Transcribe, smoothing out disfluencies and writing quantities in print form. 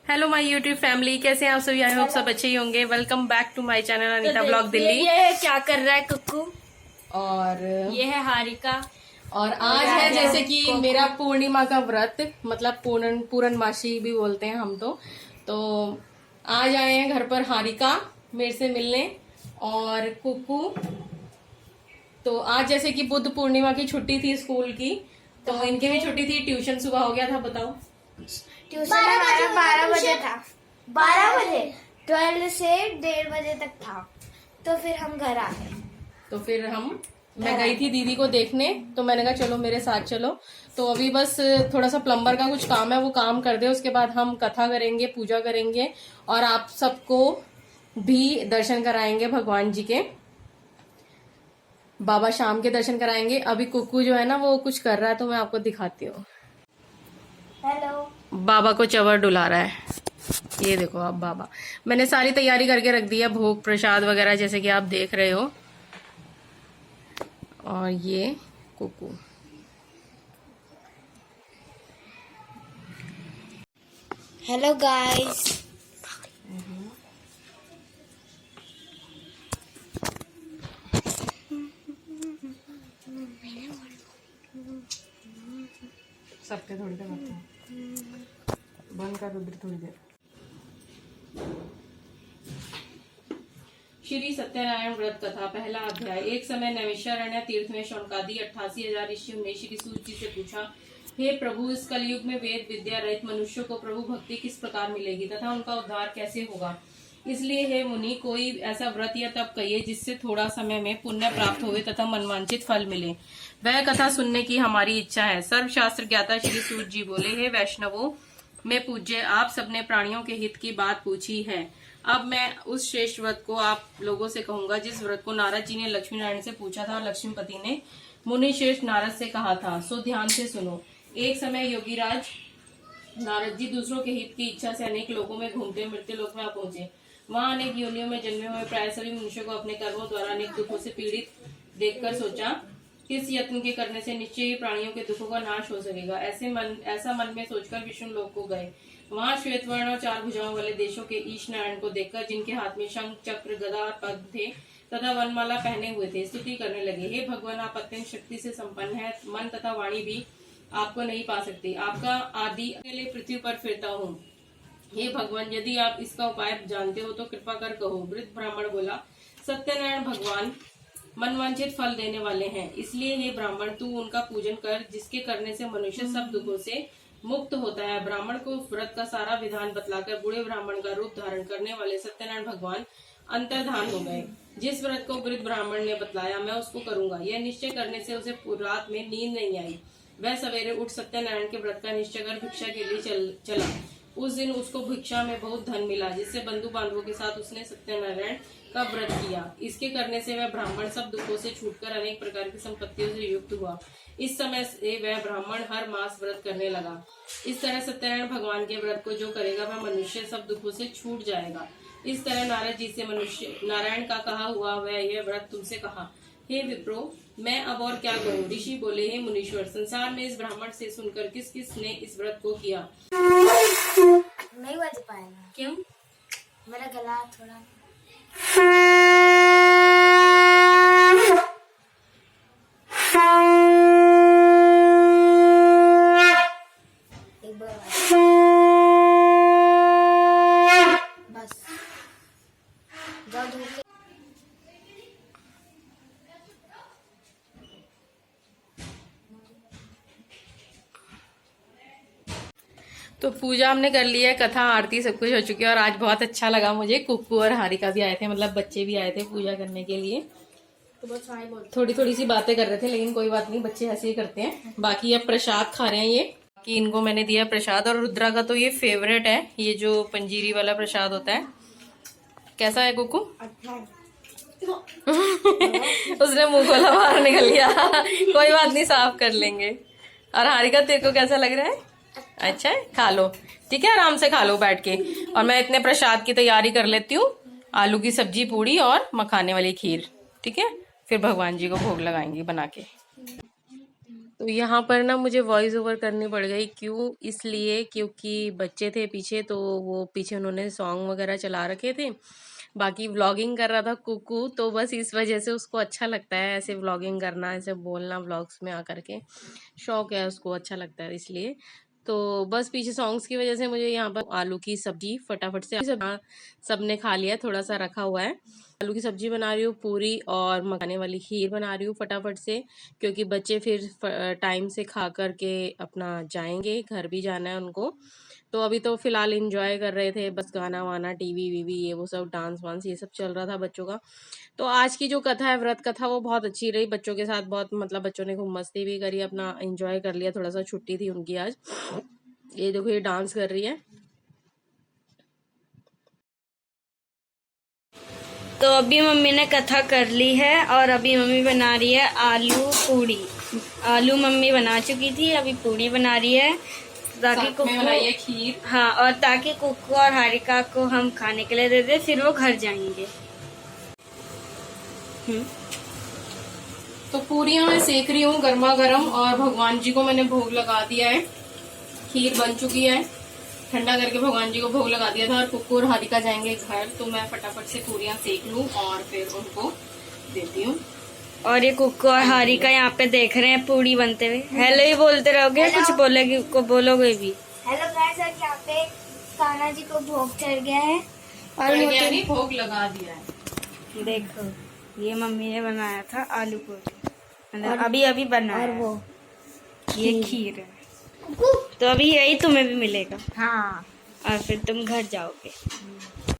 Hello my YouTube family, कैसे हैं आप सभी। आई होप सब अच्छे ही होंगे। Welcome back to my channel Anita blog Delhi. ये क्या कर रहा है कुक्कू, और ये है हारिका। और आज है जैसे कि मेरा पूर्णिमा का व्रत, मतलब पूर्णमासी भी बोलते हैं हम तो आज आए हैं घर पर हारिका मेरे से मिलने और कुक्कू। तो आज जैसे कि बुद्ध पूर्णिमा की छुट्टी थी स्कूल की, तो इनकी भी छुट्टी थी। ट्यूशन सुबह हो गया था, बताओ। ट्यूशन 12 बजे था। 12 बजे 12 से 1:30 बजे तक था। तो फिर हम घर आ गए। तो फिर मैं गई थी दीदी को देखने, तो मैंने कहा चलो मेरे साथ चलो। तो अभी बस थोड़ा सा प्लम्बर का कुछ काम है, वो काम कर दे, उसके बाद हम कथा करेंगे, पूजा करेंगे और आप सबको भी दर्शन कराएंगे भगवान जी के। बाबा शाम के दर्शन कराएंगे। अभी कुक्कू जो है ना वो कुछ कर रहा है, तो मैं आपको दिखाती हूँ। हेलो। बाबा को चवर डुला रहा है, ये देखो आप। बाबा मैंने सारी तैयारी करके रख दी है, भोग प्रसाद वगैरह जैसे कि आप देख रहे हो। और ये कुकू। Hello guys. सबके थोड़ी देर लगता है, बंद कर उधर थोड़ी देर। श्री सत्यनारायण व्रत कथा, पहला अध्याय। एक समय नैमिषारण्य तीर्थ में शौनकादि 88,000 ऋषियों ने श्री सूत जी से पूछा, हे प्रभु, इस कलयुग में वेद विद्या रहित मनुष्यों को प्रभु भक्ति किस प्रकार मिलेगी तथा उनका उद्धार कैसे होगा। इसलिए हे मुनि, कोई ऐसा व्रत या तप कहिए जिससे थोड़ा समय में पुण्य प्राप्त होवे तथा मनवांचित फल मिले। वह कथा सुनने की हमारी इच्छा है। सर्वशास्त्र ज्ञाता श्री सूत जी बोले, हे वैष्णवों में पूज्य, आप सबने प्राणियों के हित की बात पूछी है। अब मैं उस श्रेष्ठ व्रत को आप लोगों से कहूंगा जिस व्रत को नारद जी ने लक्ष्मी नारायण से पूछा था और लक्ष्मीपति ने मुनि श्रेष्ठ नारद से कहा था। सो ध्यान से सुनो। एक समय योगीराज नारद जी दूसरों के हित की इच्छा से अनेक लोगों में घूमते मृत्यु लोक में पहुंचे। वहां अनेक योनियों में जन्मे हुए प्राय सभी मनुष्यों को अपने कर्मों द्वारा अनेक दुखों से पीड़ित देखकर सोचा, किस यत्न के करने से निश्चय ही प्राणियों के दुखों का नाश हो सकेगा। ऐसा मन में सोचकर विष्णु लोक को गए। वहां श्वेत वर्ण और 4 भुजाओं वाले देशों के ईश नारायण को देखकर, जिनके हाथ में शंख चक्र गदा और पद्म थे तथा वनमाला पहने हुए थे, स्तुति करने लगे। हे भगवान, आप अत्यंत शक्ति से संपन्न है, मन तथा वाणी भी आपको नहीं पा सकती। आपका आदि अकेले पृथ्वी पर फिरता हूँ। हे भगवान, यदि आप इसका उपाय जानते हो तो कृपा कर कहो। वृद्ध ब्राह्मण बोला, सत्यनारायण भगवान मनवांचित फल देने वाले हैं, इसलिए हे ब्राह्मण, तू उनका पूजन कर, जिसके करने से मनुष्य सब दुखों से मुक्त होता है। ब्राह्मण को व्रत का सारा विधान बतलाकर बूढ़े ब्राह्मण का रूप धारण करने वाले सत्यनारायण भगवान अंतर्धान हो गए। जिस व्रत को वृद्ध ब्राह्मण ने बतलाया मैं उसको करूंगा, यह निश्चय करने से उसे रात में नींद नहीं आई। वह सवेरे उठ सत्यनारायण के व्रत का निश्चय कर भिक्षा के लिए चला। उस दिन उसको भिक्षा में बहुत धन मिला, जिससे बंधु बांधवों के साथ उसने सत्यनारायण का व्रत किया। इसके करने से वह ब्राह्मण सब दुखों से छूटकर अनेक प्रकार की संपत्तियों से युक्त हुआ। इस समय से वह ब्राह्मण हर मास व्रत करने लगा। इस तरह सत्यनारायण भगवान के व्रत को जो करेगा वह मनुष्य सब दुखों से छूट जाएगा। इस तरह नारद जी से मनुष्य नारायण का कहा हुआ वह यह व्रत तुमसे कहा। हे विप्रो, मैं अब और क्या करूं। ऋषि बोले, हे मुनीश्वर, संसार में इस ब्राह्मण से सुनकर किस किस ने इस व्रत को किया। नहीं बज पाएगा। क्यों? मेरा गला थोड़ा बस जाओ धूप से। तो पूजा हमने कर ली है, कथा आरती सब कुछ हो चुकी है और आज बहुत अच्छा लगा मुझे। कुक्कू और हारिका भी आए थे, मतलब बच्चे भी आए थे पूजा करने के लिए। तो बहुत सारे बोल थोड़ी थोड़ी सी बातें कर रहे थे, लेकिन कोई बात नहीं, बच्चे ऐसे ही करते हैं। बाकी अब प्रसाद खा रहे हैं ये, कि इनको मैंने दिया प्रसाद। और रुद्रा का तो ये फेवरेट है, ये जो पंजीरी वाला प्रसाद होता है। कैसा है कुक्कू? अच्छा। उसने मुंह खोला, बाहर निकल गया। कोई बात नहीं, साफ कर लेंगे। और हारिका, तेरे को कैसा लग रहा है? अच्छा है, खा लो। ठीक है, आराम से खा लो बैठ के। और मैं इतने प्रसाद की तैयारी कर लेती हूँ, आलू की सब्जी, पूड़ी और मखाने वाली खीर। ठीक है, फिर भगवान जी को भोग लगाएंगे बना के। तो तो यहाँ पर ना मुझे वॉइस ओवर करनी पड़ गई, क्यों? इसलिए क्योंकि बच्चे थे पीछे, तो वो पीछे उन्होंने सॉन्ग वगैरह चला रखे थे, बाकी व्लॉगिंग कर रहा था कुकू, तो बस इस वजह से उसको अच्छा लगता है ऐसे व्लॉगिंग करना, ऐसे बोलना व्लॉग्स में आकर के, शौक है उसको, अच्छा लगता है इसलिए। तो बस पीछे सॉन्ग्स की वजह से मुझे यहाँ पर आलू की सब्जी फटाफट से सबने खा लिया, थोड़ा सा रखा हुआ है। आलू की सब्जी बना रही हूँ, पूरी और मखाने वाली खीर बना रही हूँ फटाफट से, क्योंकि बच्चे फिर टाइम से खा करके अपना जाएंगे, घर भी जाना है उनको। तो अभी तो फिलहाल एंजॉय कर रहे थे, बस गाना वाना, टीवी वीवी, ये वो सब, डांस वांस, ये सब चल रहा था बच्चों का। तो आज की जो कथा है, व्रत कथा, वो बहुत अच्छी रही बच्चों के साथ, बहुत मतलब बच्चों ने खूब मस्ती भी करी, अपना एंजॉय कर लिया, थोड़ा सा छुट्टी थी उनकी आज। ये देखो, ये डांस कर रही है। तो अभी मम्मी ने कथा कर ली है और अभी मम्मी बना रही है आलू पूड़ी। आलू मम्मी बना चुकी थी, अभी पूड़ी बना रही है ताकि कुक्कू बनाई है खीर। हाँ, और ताकि कुक्कू और हारिका को हम खाने के लिए दे दे, फिर वो घर जाएंगे। तो पूरियां मैं सेक रही हूँ गर्मा गर्म, और भगवान जी को मैंने भोग लगा दिया है। खीर बन चुकी है, ठंडा करके भगवान जी को भोग लगा दिया था, और कुक्कू और हारिका जाएंगे घर, तो मैं फटाफट से पूरियां सेक लूं और फिर उनको देती हूँ। और ये कुक्कू और हारिका यहाँ पे देख रहे हैं पूड़ी बनते हुए। हेलो ही बोलते रहोगे, कुछ बोलोगे को बोलोगे भी। हेलो गाइस, यहाँ पे कान्हा जी को भोग चढ़ गया है और मोती भोग लगा दिया है। देखो, ये मम्मी ने बनाया था आलू पूरी, और अभी अभी बना, और वो ये खीर है। तो अभी यही तुम्हें भी मिलेगा। हाँ, और फिर तुम घर जाओगे।